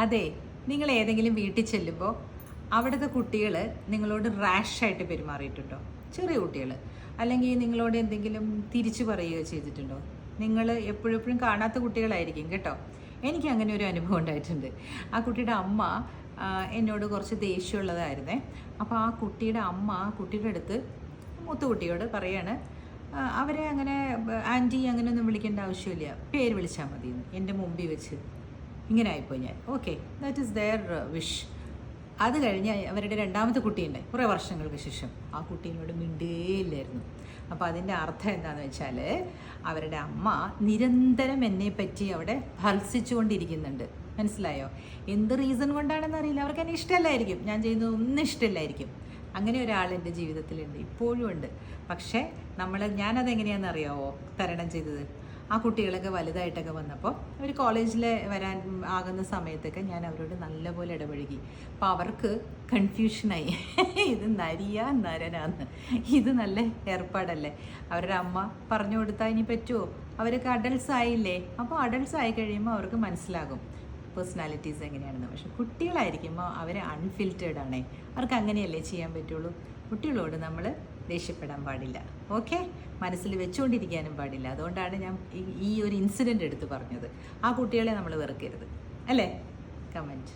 അതെ, നിങ്ങൾ ഏതെങ്കിലും വീട്ടിൽ ചെല്ലുമ്പോൾ അവിടുത്തെ കുട്ടികൾ നിങ്ങളോട് റാഷായിട്ട് പെരുമാറിയിട്ടുണ്ടോ? ചെറിയ കുട്ടികൾ അല്ലെങ്കിൽ നിങ്ങളോട് എന്തെങ്കിലും തിരിച്ചു പറയുകയോ ചെയ്തിട്ടുണ്ടോ? നിങ്ങൾ എപ്പോഴെപ്പോഴും കാണാത്ത കുട്ടികളായിരിക്കും കേട്ടോ. എനിക്ക് അങ്ങനെ ഒരു അനുഭവം ഉണ്ടായിട്ടുണ്ട്. ആ കുട്ടിയുടെ അമ്മ എന്നോട് കുറച്ച് ദേഷ്യമുള്ളതായിരുന്നേ. അപ്പോൾ ആ കുട്ടിയുടെ അമ്മ കുട്ടിയുടെ അടുത്ത് മൂത്ത കുട്ടിയോട് പറയാണ്, അവരെ അങ്ങനെ ആൻറ്റി അങ്ങനെയൊന്നും വിളിക്കേണ്ട ആവശ്യമില്ല, പേര് വിളിച്ചാൽ മതി എൻ്റെ മുമ്പിൽ വെച്ച്. ഇങ്ങനെ ആയിപ്പോയി ഞാൻ. Okay, that is their wish. അത് കഴിഞ്ഞ് അവരുടെ രണ്ടാമത്തെ കുട്ടിയുണ്ടായി കുറേ വർഷങ്ങൾക്ക് ശേഷം. ആ കുട്ടീനോട് മിണ്ടേയില്ലായിരുന്നു. അപ്പോൾ അതിൻ്റെ അർത്ഥം എന്താണെന്ന് വെച്ചാൽ അവരുടെ അമ്മ നിരന്തരം എന്നെപ്പറ്റി അവിടെ ഭത്സിച്ചുകൊണ്ടിരിക്കുന്നുണ്ട്. മനസ്സിലായോ? എന്ത് റീസൺ കൊണ്ടാണെന്ന് അറിയില്ല, അവർക്ക് എന്നെ ഇഷ്ടമല്ലായിരിക്കും, ഞാൻ ചെയ്യുന്നത് ഒന്നും ഇഷ്ടമില്ലായിരിക്കും. അങ്ങനെ ഒരാൾ എൻ്റെ ജീവിതത്തിലുണ്ട്, ഇപ്പോഴും ഉണ്ട്. പക്ഷേ ഞാനതെങ്ങനെയാണെന്ന് അറിയാമോ തരണം ചെയ്തത്? ആ കുട്ടികളൊക്കെ വലുതായിട്ടൊക്കെ വന്നപ്പോൾ അവർ കോളേജിൽ വരാൻ ആകുന്ന സമയത്തൊക്കെ ഞാൻ അവരോട് നല്ലപോലെ ഇടപഴകി. അപ്പോൾ അവർക്ക് കൺഫ്യൂഷനായി, ഇത് നരിയാ നരനാന്ന്, ഇത് നല്ല ഏർപ്പാടല്ലേ. അവരുടെ അമ്മ പറഞ്ഞു കൊടുത്താൽ ഇനി പറ്റുമോ? അവർക്ക് അഡൾട്ട്സ് ആയില്ലേ? അപ്പോൾ അഡൾട്ട്സ് ആയി കഴിയുമ്പോൾ അവർക്ക് മനസ്സിലാകും പേഴ്സണാലിറ്റീസ് എങ്ങനെയാണെന്ന്. പക്ഷെ കുട്ടികളായിരിക്കുമ്പോൾ അവർ അൺഫിൽറ്റേർഡ് ആണേ, അവർക്ക് അങ്ങനെയല്ലേ ചെയ്യാൻ പറ്റുള്ളൂ. കുട്ടികളോട് നമ്മൾ ദേഷ്യപ്പെടാൻ പാടില്ല, ഓക്കെ? മനസ്സിൽ വെച്ചുകൊണ്ടിരിക്കാനും പാടില്ല. അതുകൊണ്ടാണ് ഞാൻ ഈ ഒരു ഇൻസിഡൻറ്റ് എടുത്ത് പറഞ്ഞത്. ആ കുട്ടികളെ നമ്മൾ വെറുക്കരുത്, അല്ലേ? കമൻറ്റ്.